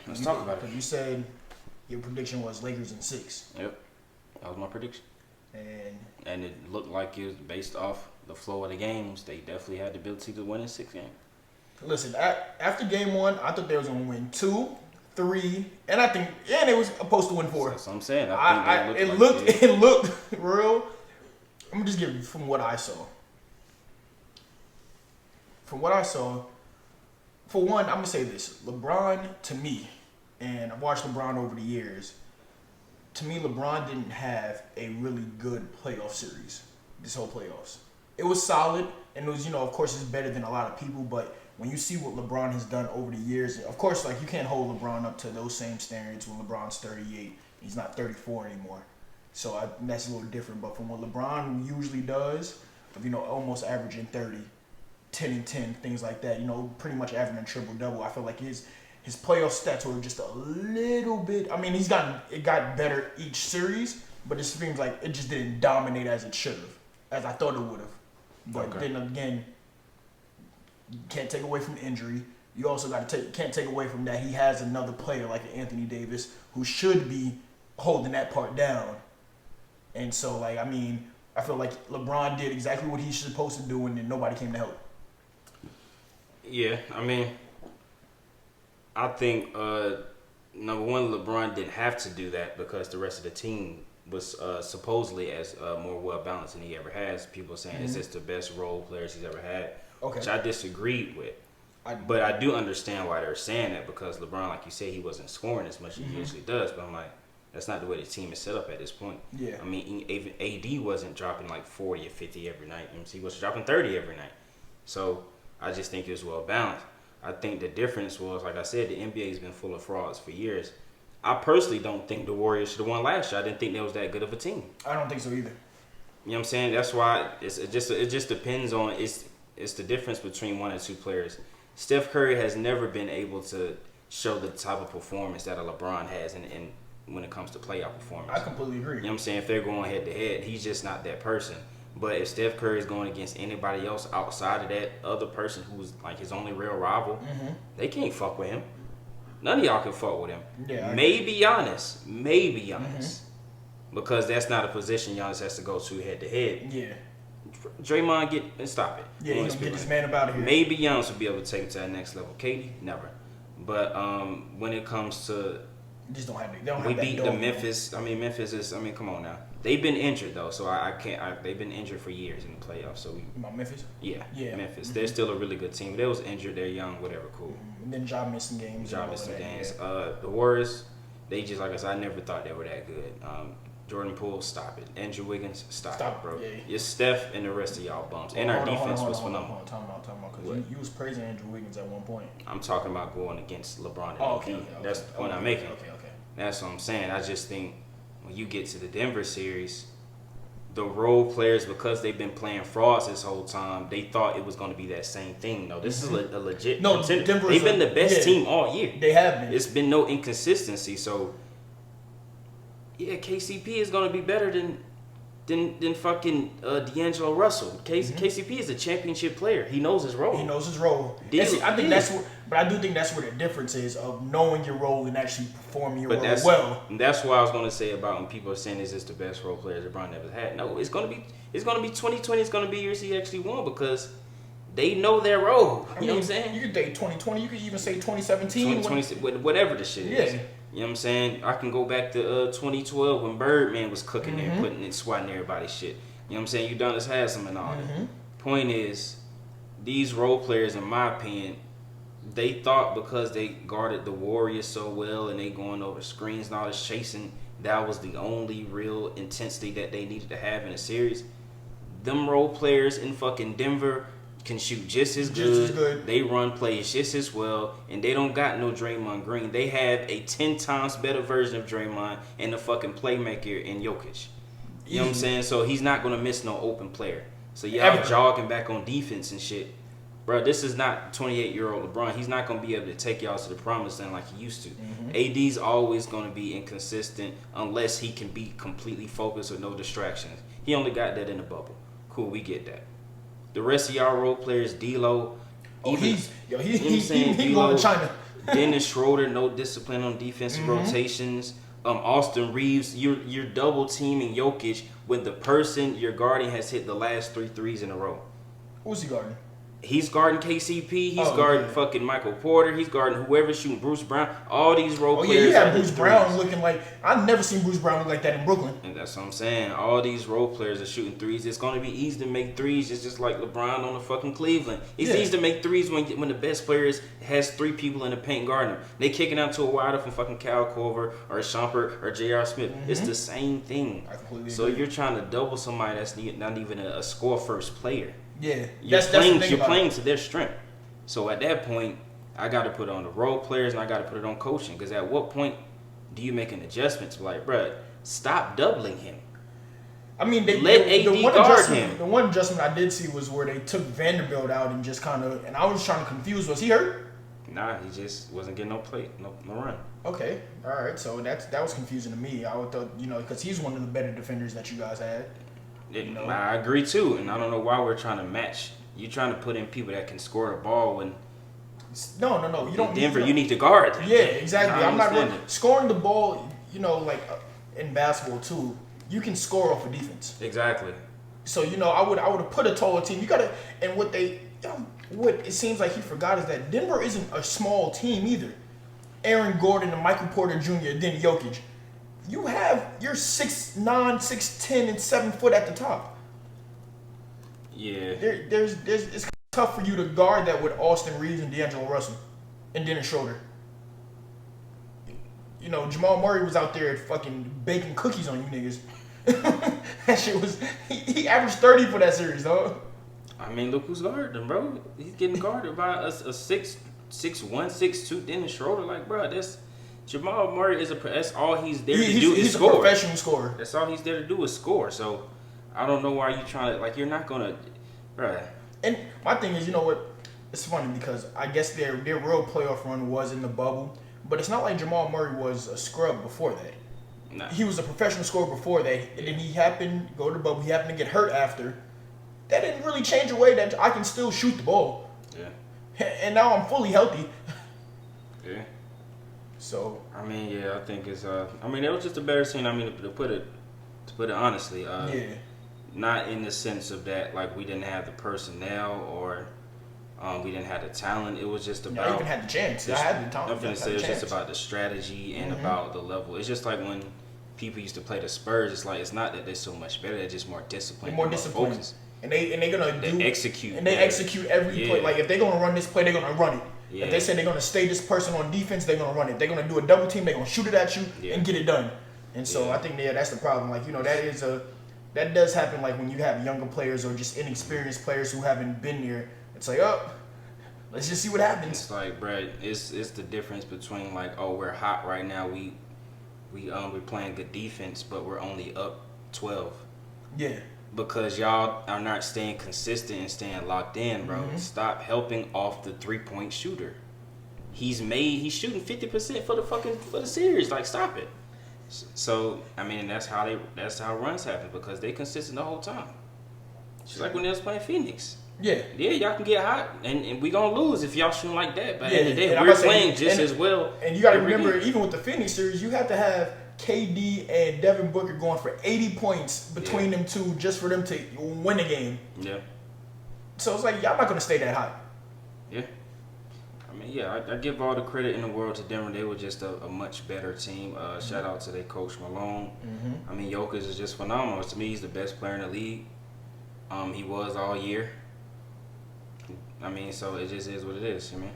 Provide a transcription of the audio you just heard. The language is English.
Let's talk about it. Because you said your prediction was Lakers in 6. Yep, that was my prediction. And it looked like it was based off the flow of the games. They definitely had the ability to win in 6 games. listen, after game 1, I thought they was going to win 2, 3, and it was supposed to win 4. That's what I'm saying. It looked real. I'm just giving you from what I saw. From what I saw, for one, I'm gonna say this: LeBron, to me, and I've watched LeBron over the years. To me, LeBron didn't have a really good playoff series. This whole playoffs, it was solid, and it was, of course, it's better than a lot of people. But when you see what LeBron has done over the years, of course, like you can't hold LeBron up to those same standards when LeBron's 38. He's not 34 anymore. So that's a little different. But from what LeBron usually does, of almost averaging 30, 10 and 10, things like that, pretty much averaging a triple-double, I feel like his playoff stats were just a little bit, I mean, it got better each series, but it seems like it just didn't dominate as it should have, as I thought it would have. But then again, you can't take away from the injury. You also can't take away from that he has another player like Anthony Davis who should be holding that part down. And so, I feel like LeBron did exactly what he's supposed to do, and then nobody came to help. Yeah, I think, number one, LeBron didn't have to do that because the rest of the team was supposedly as more well-balanced than he ever has. People saying it's just the best role players he's ever had, which I disagreed with. But I do understand why they're saying that because LeBron, like you said, he wasn't scoring as much as he usually does. But I'm like, that's not the way the team is set up at this point. Yeah. Even AD wasn't dropping like 40 or 50 every night. He was dropping 30 every night. So I just think it was well balanced. I think the difference was, like I said, the NBA has been full of frauds for years. I personally don't think the Warriors should have won last year. I didn't think they was that good of a team. I don't think so either. You know what I'm saying? That's why it just depends on it's the difference between 1 and 2 players. Steph Curry has never been able to show the type of performance that a LeBron has in when it comes to playoff performance. I completely agree. You know what I'm saying? If they're going head to head, he's just not that person. But if Steph Curry is going against anybody else outside of that other person who's like his only real rival, they can't fuck with him. None of y'all can fuck with him. Yeah, maybe Giannis. Because that's not a position Giannis has to go to head to head. Yeah. Draymond, stop it. Yeah, he's gonna get this man up out of here. Maybe Giannis will be able to take it to that next level. Katie, never. But when it comes to just don't have. They don't we have beat that the Memphis. Memphis is. Come on now. They've been injured though, so I can't. They've been injured for years in the playoffs. So about Memphis. Yeah. Memphis. Mm-hmm. They're still a really good team. They was injured. They're young. Whatever. Cool. And then Ja missing games. The Warriors. They just like I said. I never thought they were that good. Jordan Poole, stop it. Andrew Wiggins, stop it, bro. Yeah. It's Steph and the rest of y'all bums. And our defense was phenomenal. Time out. Because you was praising Andrew Wiggins at one point. I'm talking about going against LeBron and okay. That's the point I'm making. Okay. That's what I'm saying. I just think when you get to the Denver series, the role players, because they've been playing frauds this whole time, they thought it was going to be that same thing. No, this is a legit contender. They've been the best team all year. They have been. It's been no inconsistency. So, yeah, KCP is going to be better than fucking D'Angelo Russell. KCP is a championship player. He knows his role. I think I do think that's where the difference is of knowing your role and actually performing your role well. That's what I was gonna say about when people are saying is this the best role player LeBron ever had. No, it's gonna be 2020. It's gonna be years he actually won because they know their role. You know what I'm saying? You could say 2020. You could even say 2017. 2020, whatever the shit is. Yeah. You know what I'm saying? I can go back to 2012 when Birdman was cooking there, putting it, swatting everybody's shit. You know what I'm saying? Udonis Haslem and all that. Point is, these role players, in my opinion, they thought because they guarded the Warriors so well and they going over screens and all this chasing, that was the only real intensity that they needed to have in a series. Them role players in fucking Denver can shoot just as good. They run plays just as well, and they don't got no Draymond Green. They have a 10 times better version of Draymond and the fucking playmaker in Jokic. You know what I'm saying? So he's not gonna miss no open player. So y'all jogging back on defense and shit. Bro, this is not 28-year-old LeBron. He's not going to be able to take y'all to the promised land like he used to. AD's always going to be inconsistent unless he can be completely focused with no distractions. He only got that in the bubble. Cool, we get that. The rest of y'all role players, D-Lo. He going to China. Dennis Schroeder, no discipline on defensive rotations. Austin Reeves, you're double teaming Jokic when the person you're guarding has hit the last 3 threes in a row. Who's he guarding? He's guarding KCP. He's guarding fucking Michael Porter. He's guarding whoever's shooting Bruce Brown. All these role players. Oh yeah, you have Bruce Brown looking like I've never seen Bruce Brown look like that in Brooklyn. And that's what I'm saying. All these role players are shooting threes. It's going to be easy to make threes. It's just like LeBron on the fucking Cleveland. It's easy to make threes when the best players has 3 people in the paint guarding them. They kicking out to a wide open fucking Kyle Korver or Shumpert or J.R. Smith. It's the same thing. I completely so agree. You're trying to double somebody that's not even a score first player. Yeah, you're playing to their strength. So at that point, I got to put on the role players and I got to put it on coaching. Because at what point do you make an adjustment to like, bruh, stop doubling him? I mean, let AD guard him. The one adjustment I did see was where they took Vanderbilt out and just kind of, and I was trying to confuse. Was he hurt? Nah, he just wasn't getting no play, no run. Okay, all right. So that was confusing to me. I would thought, because he's one of the better defenders that you guys had. I agree too, and I don't know why we're trying to match. You're trying to put in people that can score the ball when. No. You don't. Denver, you need to guard. Yeah, exactly. I'm not really scoring the ball. Like in basketball too, you can score off of defense. Exactly. So I would have put a taller team. You gotta, and what it seems like he forgot is that Denver isn't a small team either. Aaron Gordon and Michael Porter Jr. then Jokic. You're 6'9", 6'10", and 7 foot at the top. Yeah. It's tough for you to guard that with Austin Reeves and D'Angelo Russell and Dennis Schroeder. Jamal Murray was out there fucking baking cookies on you niggas. That shit was he averaged 30 for that series, dog. I mean, look who's guarding him, bro. He's getting guarded by a 6'1", 6'2" Dennis Schroeder. Like, bro, that's. Jamal Murray that's all he's there to do is score. He's a professional scorer. That's all he's there to do is score. So I don't know why you trying to you're not gonna, bruh. And my thing is, it's funny because I guess their real playoff run was in the bubble, but it's not like Jamal Murray was a scrub before that. Nah. He was a professional scorer before that, and then he happened to go to the bubble. He happened to get hurt after. That didn't really change the way that I can still shoot the ball. Yeah. And now I'm fully healthy. Yeah. So I mean, yeah, I think it's it was just a better scene. I mean, to put it honestly, not in the sense of that like we didn't have the personnel or we didn't have the talent. It was just about. I even had the chance. I had the talent. I'm gonna say it's just about the strategy and about the level. It's just like when people used to play the Spurs. It's like it's not that they're so much better. They're just more disciplined. They're more disciplined. Focused. And they're gonna execute. And they execute every play. Like if they're gonna run this play, they're gonna run it. Yeah. If they say they're going to stay this person on defense, they're going to run it. They're going to do a double team. They're going to shoot it at you and get it done. And so I think that's the problem. Like, that does happen like when you have younger players or just inexperienced players who haven't been there. It's like, let's just see what happens. It's like, bro, it's the difference between like, oh, we're hot right now. We're playing good defense, but we're only up 12. Yeah. Because y'all are not staying consistent and staying locked in, bro. Stop helping off the 3-point shooter. He's shooting 50% for the series. Like, stop it. So I mean, that's how runs happen because they consistent the whole time. Just like when they was playing Phoenix. Yeah, y'all can get hot, and we gonna lose if y'all shooting like that. But at the end of the day, we're playing just as well. And you gotta remember, even with the Phoenix series, you have to have KD and Devin Booker going for 80 points between them two just for them to win a game. Yeah. So it's like, y'all not going to stay that high. Yeah. I mean, I give all the credit in the world to Denver. They were just a much better team. Shout out to their coach, Malone. I mean, Jokic is just phenomenal. To me, he's the best player in the league. He was all year. I mean, so it just is what it is, you know?